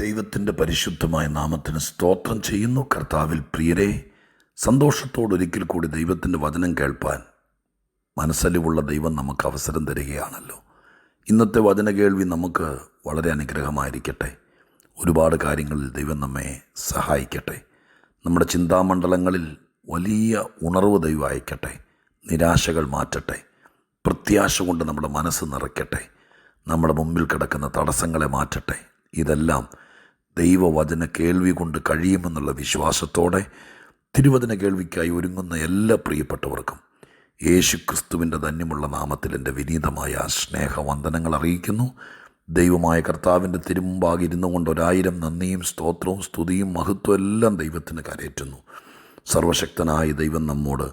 ദൈവത്തിൻ്റെ പരിശുദ്ധമായ നാമത്തിന് സ്തോത്രം ചെയ്യുന്നു. കർത്താവിൽ പ്രിയരെ, സന്തോഷത്തോടൊരിക്കൽ കൂടി ദൈവത്തിൻ്റെ വചനം കേൾപ്പാൻ മനസ്സലിവുള്ള ദൈവം നമുക്ക് അവസരം തരികയാണല്ലോ. ഇന്നത്തെ വചന കേൾവി നമുക്ക് വളരെ അനുഗ്രഹമായിരിക്കട്ടെ. ഒരുപാട് കാര്യങ്ങളിൽ ദൈവം നമ്മെ സഹായിക്കട്ടെ. നമ്മുടെ ചിന്താമണ്ഡലങ്ങളിൽ വലിയ ഉണർവ് ദൈവം അയക്കട്ടെ. നിരാശകൾ മാറ്റട്ടെ. പ്രത്യാശ കൊണ്ട് നമ്മുടെ മനസ്സ് നിറയ്ക്കട്ടെ. നമ്മുടെ മുമ്പിൽ കിടക്കുന്ന തടസ്സങ്ങളെ മാറ്റട്ടെ. ഇതെല്ലാം ദൈവവചന കേൾവി കൊണ്ട് കഴിയുമെന്നുള്ള വിശ്വാസത്തോടെ തിരുവചന കേൾവിക്കായി ഒരുങ്ങുന്ന എല്ലാ പ്രിയപ്പെട്ടവർക്കും യേശുക്രിസ്തുവിൻ്റെ ധന്യമുള്ള നാമത്തിൽ എൻ്റെ വിനീതമായ സ്നേഹവന്ദനങ്ങൾ അറിയിക്കുന്നു. ദൈവമായ കർത്താവിൻ്റെ തിരുമുമ്പാകെ ഇരുന്നു കൊണ്ട് 1000 നന്ദിയും സ്തോത്രവും സ്തുതിയും മഹത്വം എല്ലാം ദൈവത്തിന് കരയറ്റുന്നു. സർവശക്തനായ ദൈവം നമ്മോട്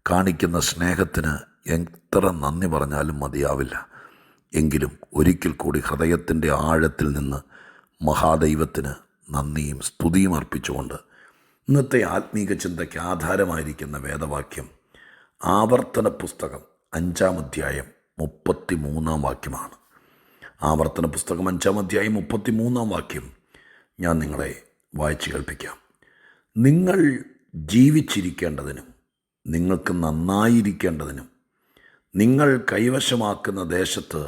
കാണിക്കുന്ന സ്നേഹത്തിന് എത്ര നന്ദി പറഞ്ഞാലും മതിയാവില്ല. എങ്കിലും ഒരിക്കൽ കൂടി ഹൃദയത്തിൻ്റെ ആഴത്തിൽ നിന്ന് മഹാദൈവത്തിന് നന്ദിയും സ്തുതിയും അർപ്പിച്ചുകൊണ്ട് ഇന്നത്തെ ആത്മീക ചിന്തയ്ക്ക് ആധാരമായിരിക്കുന്ന വേദവാക്യം ആവർത്തന പുസ്തകം 5-ാം അധ്യായം 33-ാം വാക്യമാണ്. ആവർത്തന പുസ്തകം 5-ാം അധ്യായം 33-ാം വാക്യം ഞാൻ നിങ്ങളെ വായിച്ചു കേൾപ്പിക്കാം. നിങ്ങൾ ജീവിച്ചിരിക്കേണ്ടതിനും നിങ്ങൾക്ക് നന്നായിരിക്കേണ്ടതിനും നിങ്ങൾ കൈവശമാക്കുന്ന ദേശത്ത്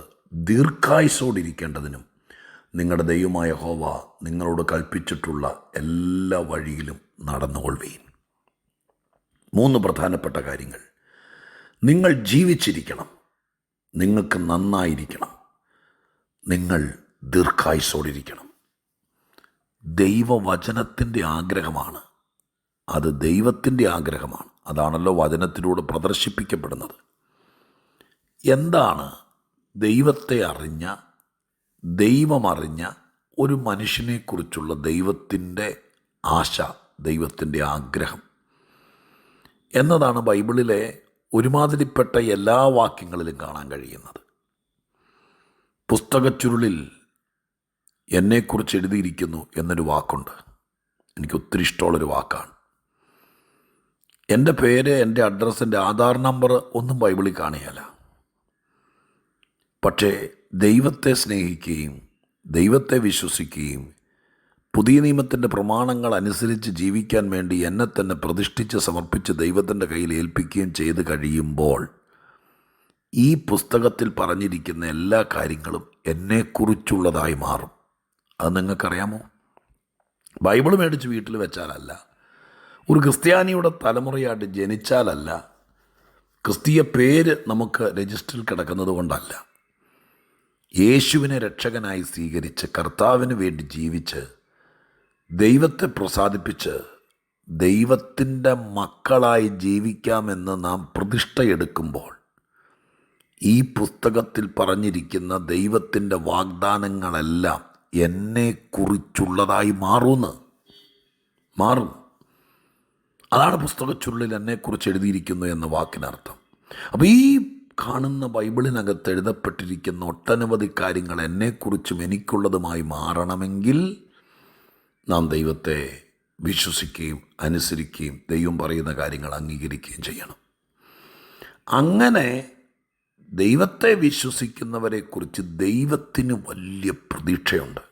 ദീർഘായുസ്സോടിരിക്കേണ്ടതിനും നിങ്ങളുടെ ദൈവമായ യഹോവ നിങ്ങളോട് കൽപ്പിച്ചിട്ടുള്ള എല്ലാ വഴിയിലും നടന്നുകൊള്ളുവീൻ. 3 പ്രധാനപ്പെട്ട കാര്യങ്ങൾ. നിങ്ങൾ ജീവിച്ചിരിക്കണം, നിങ്ങൾക്ക് നന്നായിരിക്കണം, നിങ്ങൾ ദീർഘായുസ്സോടിരിക്കണം. ദൈവവചനത്തിൻ്റെ ആഗ്രഹമാണ്. അത് ദൈവത്തിൻ്റെ ആഗ്രഹമാണ്. അതാണല്ലോ വചനത്തിലൂടെ പ്രദർശിപ്പിക്കപ്പെടുന്നത്. എന്താണ് ദൈവത്തെ അറിഞ്ഞ, ദൈവമറിഞ്ഞ ഒരു മനുഷ്യനെക്കുറിച്ചുള്ള ദൈവത്തിൻ്റെ ആശ, ദൈവത്തിൻ്റെ ആഗ്രഹം എന്നതാണ് ബൈബിളിലെ ഒരുമാതിരിപ്പെട്ട എല്ലാ വാക്യങ്ങളിലും കാണാൻ കഴിയുന്നത്. പുസ്തകച്ചുരുളിൽ എന്നെക്കുറിച്ച് എഴുതിയിരിക്കുന്നു എന്നൊരു വാക്കുണ്ട്. എനിക്ക് ഒത്തിരി ഇഷ്ടമുള്ളൊരു വാക്കാണ്. എൻ്റെ പേര്, എൻ്റെ അഡ്രസ്സ്, എൻ്റെ ആധാർ നമ്പർ ഒന്നും ബൈബിളിൽ കാണുകയില്ല. പക്ഷേ ദൈവത്തെ സ്നേഹിക്കുകയും ദൈവത്തെ വിശ്വസിക്കുകയും പുതിയ നിയമത്തിൻ്റെ പ്രമാണങ്ങൾ അനുസരിച്ച് ജീവിക്കാൻ വേണ്ടി എന്നെ തന്നെ പ്രതിഷ്ഠിച്ച് സമർപ്പിച്ച് ദൈവത്തിൻ്റെ കയ്യിൽ ഏൽപ്പിക്കുകയും ചെയ്ത് കഴിയുമ്പോൾ ഈ പുസ്തകത്തിൽ പറഞ്ഞിരിക്കുന്ന എല്ലാ കാര്യങ്ങളും എന്നെക്കുറിച്ചുള്ളതായി മാറും. അത് നിങ്ങൾക്കറിയാമോ? ബൈബിൾ മേടിച്ച് വീട്ടിൽ വെച്ചാലല്ല, ഒരു ക്രിസ്ത്യാനിയുടെ തലമുറയായിട്ട് ജനിച്ചാലല്ല, ക്രിസ്തീയ പേര് നമുക്ക് രജിസ്റ്ററിൽ കിടക്കുന്നത് കൊണ്ടല്ല, യേശുവിനെ രക്ഷകനായി സ്വീകരിച്ച് കർത്താവിന് വേണ്ടി ജീവിച്ച് ദൈവത്തെ പ്രസാദിപ്പിച്ച് ദൈവത്തിൻ്റെ മക്കളായി ജീവിക്കാമെന്ന് നാം പ്രതിഷ്ഠയെടുക്കുമ്പോൾ ഈ പുസ്തകത്തിൽ പറഞ്ഞിരിക്കുന്ന ദൈവത്തിൻ്റെ വാഗ്ദാനങ്ങളെല്ലാം എന്നെക്കുറിച്ചുള്ളതായി മാറും. അതാണ് പുസ്തകച്ചുള്ളിൽ എന്നെക്കുറിച്ച് എഴുതിയിരിക്കുന്നു എന്ന വാക്കിനർത്ഥം. അപ്പോൾ ഈ കാണുന്ന ബൈബിളിനകത്ത് എഴുതപ്പെട്ടിരിക്കുന്ന ഒട്ടനവധി കാര്യങ്ങൾ എന്നെക്കുറിച്ചും എനിക്കുള്ളതുമായി മാറണമെങ്കിൽ നാം ദൈവത്തെ വിശ്വസിക്കുകയും അനുസരിക്കുകയും ദൈവം പറയുന്ന കാര്യങ്ങൾ അംഗീകരിക്കുകയും ചെയ്യണം. അങ്ങനെ ദൈവത്തെ വിശ്വസിക്കുന്നവരെക്കുറിച്ച് ദൈവത്തിന് വലിയ പ്രതീക്ഷയുണ്ട്.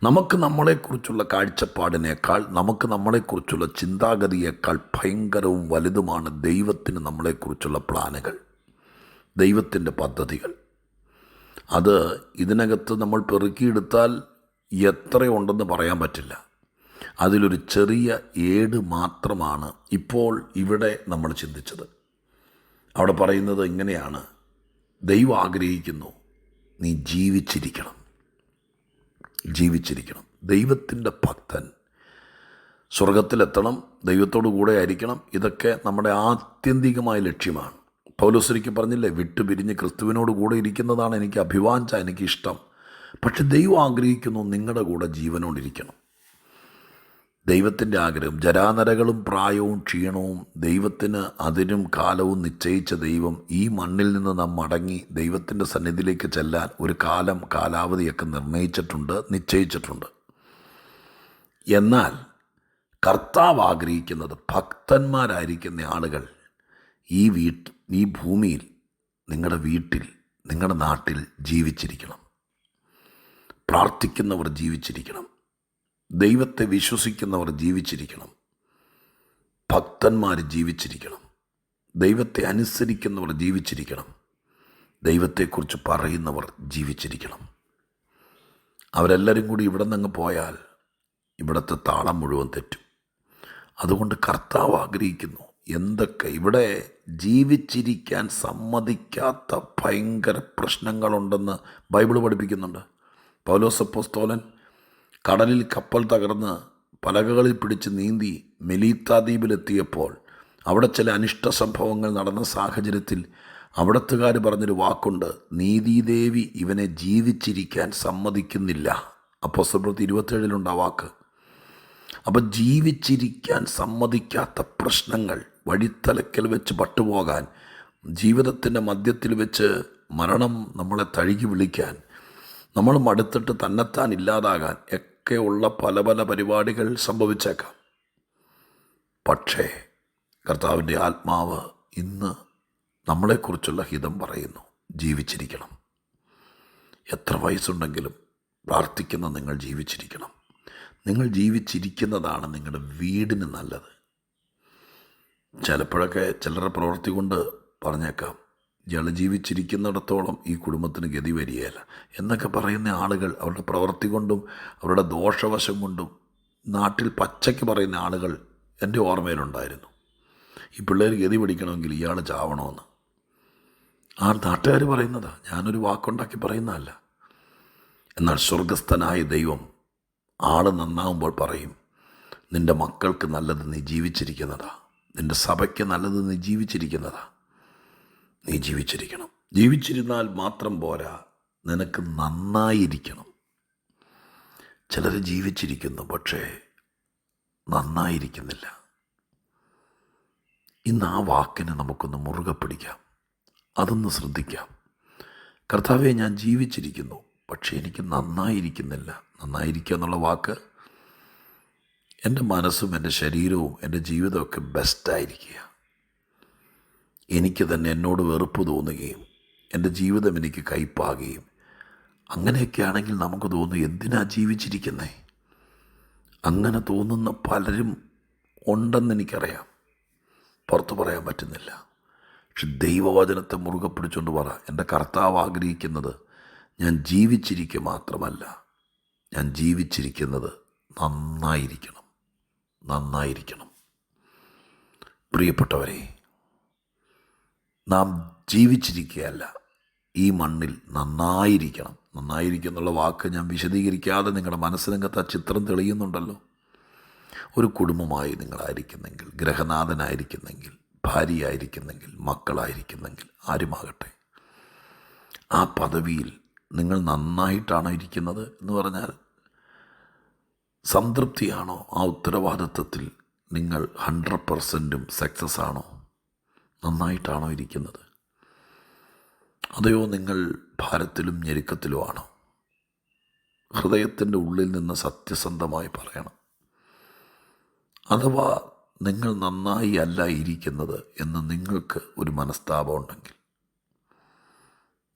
നമുക്ക് നമ്മളെക്കുറിച്ചുള്ള കാഴ്ചപ്പാടിനേക്കാൾ, നമുക്ക് നമ്മളെക്കുറിച്ചുള്ള ചിന്താഗതിയേക്കാൾ ഭയങ്കരവും വലുതുമാണ് ദൈവത്തിന് നമ്മളെക്കുറിച്ചുള്ള പ്ലാനുകൾ, ദൈവത്തിൻ്റെ പദ്ധതികൾ. അത് ഇതിനകത്ത് നമ്മൾ പെറുക്കിയെടുത്താൽ എത്രയുണ്ടെന്ന് പറയാൻ പറ്റില്ല. അതിലൊരു ചെറിയ ഏട് മാത്രമാണ് ഇപ്പോൾ ഇവിടെ നമ്മൾ ചിന്തിച്ചത്. അവിടെ പറയുന്നത് ഇങ്ങനെയാണ്: ദൈവം ആഗ്രഹിക്കുന്നു നീ ജീവിച്ചിരിക്കണം. ദൈവത്തിൻ്റെ ഭക്തൻ സ്വർഗത്തിലെത്തണം, ദൈവത്തോടു കൂടെ ആയിരിക്കണം. ഇതൊക്കെ നമ്മുടെ ആത്യന്തികമായ ലക്ഷ്യമാണ്. പൗലോസ് പറഞ്ഞില്ലേ, വിട്ടുപിരിഞ്ഞ് ക്രിസ്തുവിനോട് കൂടെ ഇരിക്കുന്നതാണ് എനിക്ക് അഭിവാഞ്ച, എനിക്കിഷ്ടം. പക്ഷെ ദൈവം ആഗ്രഹിക്കുന്നു നിങ്ങളുടെ കൂടെ ജീവനോടിരിക്കണം. ദൈവത്തിൻ്റെ ആഗ്രഹം. ജരാനരകളും പ്രായവും ക്ഷീണവും ദൈവത്തിന് അതിനും കാലവും നിശ്ചയിച്ച ദൈവം ഈ മണ്ണിൽ നിന്ന് നാം മടങ്ങി ദൈവത്തിൻ്റെ സന്നിധിയിലേക്ക് ചെല്ലാൻ ഒരു കാലാവധിയൊക്കെ നിശ്ചയിച്ചിട്ടുണ്ട്. എന്നാൽ കർത്താവ് ആഗ്രഹിക്കുന്നത് ഭക്തന്മാരായിരിക്കുന്ന ആളുകൾ ഈ ഭൂമിയിൽ, നിങ്ങളുടെ വീട്ടിൽ, നിങ്ങളുടെ നാട്ടിൽ ജീവിച്ചിരിക്കണം. പ്രാർത്ഥിക്കുന്നവർ ജീവിച്ചിരിക്കണം. ദൈവത്തെ വിശ്വസിക്കുന്നവർ ജീവിച്ചിരിക്കണം. ഭക്തന്മാർ ജീവിച്ചിരിക്കണം. ദൈവത്തെ അനുസരിക്കുന്നവർ ജീവിച്ചിരിക്കണം. ദൈവത്തെക്കുറിച്ച് പറയുന്നവർ ജീവിച്ചിരിക്കണം. അവരെല്ലാവരും കൂടി ഇവിടെ നിന്ന് പോയാൽ ഇവിടുത്തെ താളം മുഴുവൻ തെറ്റും. അതുകൊണ്ട് കർത്താവ് ആഗ്രഹിക്കുന്നു, എന്തൊക്കെ ഇവിടെ ജീവിച്ചിരിക്കാൻ സമ്മതിക്കാത്ത ഭയങ്കര പ്രശ്നങ്ങളുണ്ടെന്ന് ബൈബിൾ പഠിപ്പിക്കുന്നുണ്ട്. പൗലോസ് അപ്പോസ്തലൻ കടലിൽ കപ്പൽ തകർന്ന് പലകകളിൽ പിടിച്ച് നീന്തി മെലീത്ത ദ്വീപിലെത്തിയപ്പോൾ അവിടെ ചില അനിഷ്ട സംഭവങ്ങൾ നടന്ന സാഹചര്യത്തിൽ അവിടത്തുകാർ പറഞ്ഞൊരു വാക്കുണ്ട്, നീതിദേവി ഇവനെ ജീവിച്ചിരിക്കാൻ സമ്മതിക്കുന്നില്ല. അപ്പോസ്തലപ്രവൃത്തി 27 ആ വാക്ക്. അപ്പം ജീവിച്ചിരിക്കാൻ സമ്മതിക്കാത്ത പ്രശ്നങ്ങൾ, വഴിത്തലക്കൽ വെച്ച് പട്ടുപോകാൻ, ജീവിതത്തിൻ്റെ മധ്യത്തിൽ വെച്ച് മരണം നമ്മളെ തഴുകി വിളിക്കാൻ, നമ്മൾ മടുത്തിട്ട് തന്നെത്താൻ ഇല്ലാതാകാൻ ഒക്കെയുള്ള പല പല പരിപാടികൾ സംഭവിച്ചേക്കാം. പക്ഷേ കർത്താവിൻ്റെ ആത്മാവ് ഇന്ന് നമ്മളെക്കുറിച്ചുള്ള ഹിതം പറയുന്നു, ജീവിച്ചിരിക്കണം. എത്ര വയസ്സുണ്ടെങ്കിലും പ്രാർത്ഥിക്കുന്ന നിങ്ങൾ ജീവിച്ചിരിക്കണം. നിങ്ങൾ ജീവിച്ചിരിക്കുന്നതാണ് നിങ്ങളുടെ വീടിന് നല്ലത്. ചിലപ്പോഴൊക്കെ ചിലരുടെ പ്രവൃത്തി കൊണ്ട് പറഞ്ഞേക്കാം, ഇയാൾ ജീവിച്ചിരിക്കുന്നിടത്തോളം ഈ കുടുംബത്തിന് ഗതി വരികയില്ല എന്നൊക്കെ പറയുന്ന ആളുകൾ അവരുടെ പ്രവൃത്തി കൊണ്ടും അവരുടെ ദോഷവശം കൊണ്ടും നാട്ടിൽ പച്ചയ്ക്ക് പറയുന്ന ആളുകൾ എൻ്റെ ഓർമ്മയിലുണ്ടായിരുന്നു. ഈ പിള്ളേർ ഗതി പിടിക്കണമെങ്കിൽ ഇയാൾ ചാവണമെന്ന് ആ നാട്ടുകാർ പറയുന്നതാ, ഞാനൊരു വാക്കുണ്ടാക്കി പറയുന്നതല്ല. എന്നാൽ സ്വർഗസ്ഥനായ ദൈവം ആൾ നന്നാവുമ്പോൾ പറയും, നിൻ്റെ മക്കൾക്ക് നല്ലത് നീ ജീവിച്ചിരിക്കുന്നതാ, നിൻ്റെ സഭയ്ക്ക് നല്ലത് നീ ജീവിച്ചിരിക്കുന്നതാ. നീ ജീവിച്ചിരിക്കണം. ജീവിച്ചിരുന്നാൽ മാത്രം പോരാ, നിനക്ക് നന്നായിരിക്കണം. ചിലർ ജീവിച്ചിരിക്കുന്നു, പക്ഷേ നന്നായിരിക്കുന്നില്ല. ഇന്ന് ആ വാക്കിനെ നമുക്കൊന്ന് മുറുകെ പിടിക്കാം, അതൊന്ന് ശ്രദ്ധിക്കാം. കർത്താവേ, ഞാൻ ജീവിച്ചിരിക്കുന്നു, പക്ഷേ എനിക്ക് നന്നായിരിക്കുന്നില്ല. നന്നായിരിക്കുക എന്നുള്ള വാക്ക് എൻ്റെ മനസ്സും എൻ്റെ ശരീരവും എൻ്റെ ജീവിതമൊക്കെ ബെസ്റ്റായിരിക്കുക. എനിക്ക് തന്നെ എന്നോട് വെറുപ്പ് തോന്നുകയും എൻ്റെ ജീവിതം എനിക്ക് കയ്പാകുകയും അങ്ങനെയൊക്കെ ആണെങ്കിൽ നമുക്ക് തോന്നും, എന്തിനാ ജീവിച്ചിരിക്കുന്നേ? അങ്ങനെ തോന്നുന്ന പലരും ഉണ്ടെന്ന് എനിക്കറിയാം, പുറത്ത് പറയാൻ പറ്റുന്നില്ല. പക്ഷെ ദൈവവചനത്തെ മുറുകെ പിടിച്ചുകൊണ്ട് പറ, എൻ്റെ കർത്താവ് ആഗ്രഹിക്കുന്നത് ഞാൻ ജീവിച്ചിരിക്കുക മാത്രമല്ല, ഞാൻ ജീവിച്ചിരിക്കുന്നത് നന്നായിരിക്കണം. നന്നായിരിക്കണം. പ്രിയപ്പെട്ടവരെ, നാം ജീവിച്ചിരിക്കുകയല്ല, ഈ മണ്ണിൽ നന്നായിരിക്കണം. നന്നായിരിക്കും എന്നുള്ള വാക്ക് ഞാൻ വിശദീകരിക്കാതെ നിങ്ങളുടെ മനസ്സിനകത്ത് ആ ചിത്രം തെളിയുന്നുണ്ടല്ലോ. ഒരു കുടുംബമായി നിങ്ങളായിരിക്കുന്നെങ്കിൽ, ഗ്രഹനാഥനായിരിക്കുന്നെങ്കിൽ, ഭാര്യയായിരിക്കുന്നെങ്കിൽ, മക്കളായിരിക്കുന്നെങ്കിൽ, ആരുമാകട്ടെ, ആ പദവിയിൽ നിങ്ങൾ നന്നായിട്ടാണോ ഇരിക്കുന്നത് എന്ന് പറഞ്ഞാൽ സംതൃപ്തിയാണോ? ആ ഉത്തരവാദിത്വത്തിൽ നിങ്ങൾ 100% സക്സസ് ആണോ? നന്നായിട്ടാണോ ഇരിക്കുന്നത്? അതെയോ നിങ്ങൾ ഭാരത്തിലും ഞെരുക്കത്തിലുമാണോ? ഹൃദയത്തിൻ്റെ ഉള്ളിൽ നിന്ന് സത്യസന്ധമായി പറയണം. അഥവാ നിങ്ങൾ നന്നായി അല്ല ഇരിക്കുന്നത് എന്ന് നിങ്ങൾക്ക് ഒരു മനസ്താപം ഉണ്ടെങ്കിൽ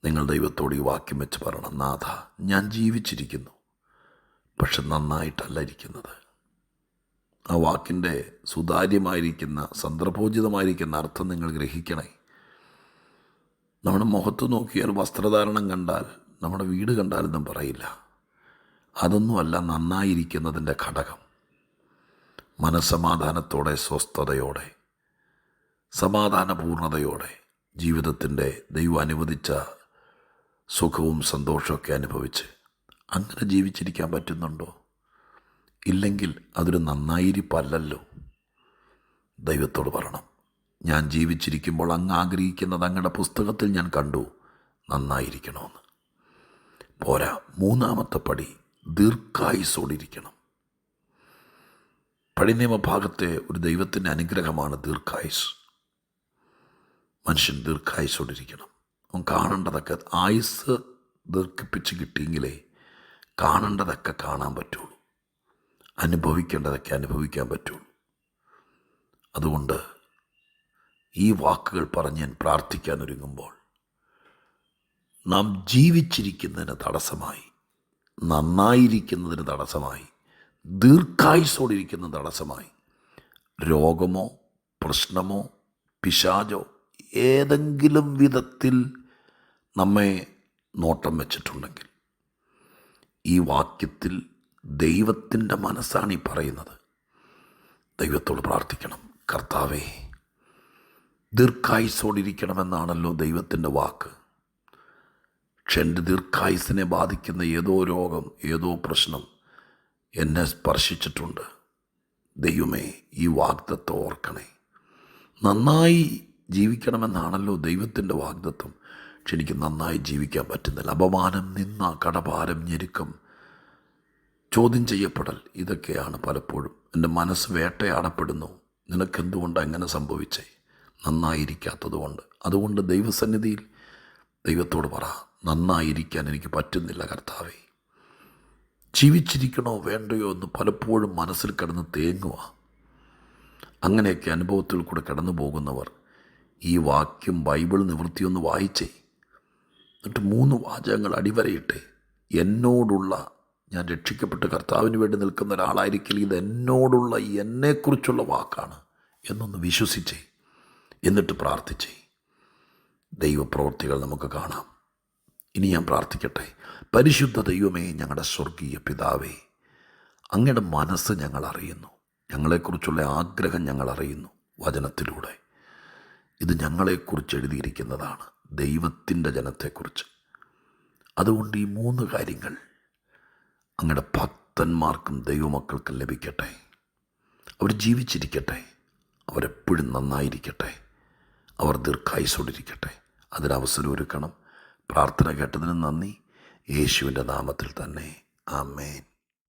നിങ്ങൾ ദൈവത്തോട് ഈ വാക്യം വെച്ച് പറയണം, നാഥ, ഞാൻ ജീവിച്ചിരിക്കുന്നു, പക്ഷെ നന്നായിട്ടല്ല ഇരിക്കുന്നത്. ആ വാക്കിൻ്റെ സുതാര്യമായിരിക്കുന്ന, സന്ദർഭോചിതമായിരിക്കുന്ന അർത്ഥം നിങ്ങൾ ഗ്രഹിക്കണേ. നമ്മുടെ മുഖത്ത് നോക്കിയാൽ, വസ്ത്രധാരണം കണ്ടാൽ, നമ്മുടെ വീട് കണ്ടാലൊന്നും പറയില്ല. അതൊന്നുമല്ല നന്നായിരിക്കുന്നതിൻ്റെ ഘടകം. മനസ്സമാധാനത്തോടെ, സ്വസ്ഥതയോടെ, സമാധാനപൂർണതയോടെ ജീവിതത്തിൻ്റെ ദൈവം അനുവദിച്ച സുഖവും സന്തോഷമൊക്കെ അനുഭവിച്ച് അങ്ങനെ ജീവിച്ചിരിക്കാൻ പറ്റുന്നുണ്ടോ? ഇല്ലെങ്കിൽ അതൊരു നന്നായിരിപ്പല്ലല്ലോ. ദൈവത്തോട് പറയണം, ഞാൻ ജീവിച്ചിരിക്കുമ്പോൾ അങ്ങ് ആഗ്രഹിക്കുന്നത് അങ്ങയുടെ പുസ്തകത്തിൽ ഞാൻ കണ്ടു, നന്നായിരിക്കണമെന്ന്. പോരാ, മൂന്നാമത്തെ പടി ദീർഘായുസ്സോടിരിക്കണം. പഴയ നിയമഭാഗത്തെ ഒരു ദൈവത്തിൻ്റെ അനുഗ്രഹമാണ് ദീർഘായുസ്. മനുഷ്യൻ ദീർഘായുസ്സോടിരിക്കണം. അവൻ കാണേണ്ടതൊക്കെ, ആയുസ് ദീർഘിപ്പിച്ച് കിട്ടിയെങ്കിലേ കാണേണ്ടതൊക്കെ കാണാൻ പറ്റുള്ളൂ, അനുഭവിക്കേണ്ടതൊക്കെ അനുഭവിക്കാൻ പറ്റുള്ളൂ. അതുകൊണ്ട് ഈ വാക്കുകൾ പറഞ്ഞ് ഞാൻ പ്രാർത്ഥിക്കാനൊരുങ്ങുമ്പോൾ നാം ജീവിച്ചിരിക്കുന്നതിന് തടസ്സമായി നന്നായിരിക്കുന്നതിന് തടസ്സമായി, ദീർഘായുസ്സോടിരിക്കുന്ന തടസ്സമായി രോഗമോ പ്രശ്നമോ പിശാചോ ഏതെങ്കിലും വിധത്തിൽ നമ്മെ നോട്ടം വെച്ചിട്ടുണ്ടെങ്കിൽ ഈ വാക്യത്തിൽ ദൈവത്തിൻ്റെ മനസ്സാണ് ഈ പറയുന്നത്. ദൈവത്തോട് പ്രാർത്ഥിക്കണം, കർത്താവേ ദീർഘായുസ്സോടിരിക്കണമെന്നാണല്ലോ ദൈവത്തിൻ്റെ വാക്ക്. പക്ഷെ എൻ്റെ ദീർഘായുസ്സിനെ ബാധിക്കുന്ന ഏതോ രോഗം, ഏതോ പ്രശ്നം എന്നെ സ്പർശിച്ചിട്ടുണ്ട്. ദൈവമേ, ഈ വാഗ്ദത്തം ഓർക്കണേ. നന്നായി ജീവിക്കണമെന്നാണല്ലോ ദൈവത്തിൻ്റെ വാഗ്ദത്തം. പക്ഷെ എനിക്ക് നന്നായി ജീവിക്കാൻ പറ്റുന്നില്ല. അപമാനം, നിന്ന, കടഭാരം, ഞെരുക്കം, ചോദ്യം ചെയ്യപ്പെടൽ, ഇതൊക്കെയാണ് പലപ്പോഴും. എൻ്റെ മനസ്സ് വേട്ടയാടപ്പെടുന്നു. നിനക്കെന്തുകൊണ്ടാണ് എങ്ങനെ സംഭവിച്ചേ? നന്നായിരിക്കാത്തത് കൊണ്ട്. അതുകൊണ്ട് ദൈവസന്നിധിയിൽ ദൈവത്തോട് പറ, നന്നായിരിക്കാൻ എനിക്ക് പറ്റുന്നില്ല കർത്താവേ. ജീവിച്ചിരിക്കണോ വേണ്ടയോ എന്ന് പലപ്പോഴും മനസ്സിൽ കിടന്ന് തേങ്ങുക. അങ്ങനെയൊക്കെ അനുഭവത്തിൽ കൂടെ കടന്നു പോകുന്നവർ ഈ വാക്യം ബൈബിൾ നിവൃത്തിയൊന്ന് വായിച്ചേ. എന്നിട്ട് 3 വാചകങ്ങൾ അടിവരയിട്ടെ. എന്നോടുള്ള, ഞാൻ രക്ഷിക്കപ്പെട്ട് കർത്താവിന് വേണ്ടി നിൽക്കുന്ന ഒരാളായിരിക്കില്ല, ഇത് എന്നോടുള്ള, എന്നെക്കുറിച്ചുള്ള വാക്കാണ് എന്നൊന്ന് വിശ്വസിച്ചേ. എന്നിട്ട് പ്രാർത്ഥിച്ചേ. ദൈവപ്രവൃത്തികൾ നമുക്ക് കാണാം. ഇനി ഞാൻ പ്രാർത്ഥിക്കട്ടെ. പരിശുദ്ധ ദൈവമേ, ഞങ്ങളുടെ സ്വർഗീയ പിതാവേ, അങ്ങയുടെ മനസ്സ് ഞങ്ങൾ അറിയുന്നു. ഞങ്ങളെക്കുറിച്ചുള്ള ആഗ്രഹം ഞങ്ങൾ അറിയുന്നു വചനത്തിലൂടെ. ഇത് ഞങ്ങളെക്കുറിച്ച് എഴുതിയിരിക്കുന്നതാണ്, ദൈവത്തിൻ്റെ ജനത്തെക്കുറിച്ച്. അതുകൊണ്ട് ഈ 3 കാര്യങ്ങൾ അങ്ങയുടെ ഭക്തന്മാർക്കും ദൈവമക്കൾക്കും ലഭിക്കട്ടെ. അവർ ജീവിച്ചിരിക്കട്ടെ, അവരെപ്പോഴും നന്നായിരിക്കട്ടെ, അവർ ദീർഘായുസ്സോടിരിക്കട്ടെ. അതിനവസരം ഒരുക്കണം. പ്രാർത്ഥന കേട്ടതിന് നന്ദി. യേശുവിൻ്റെ നാമത്തിൽ തന്നെ, ആമേൻ.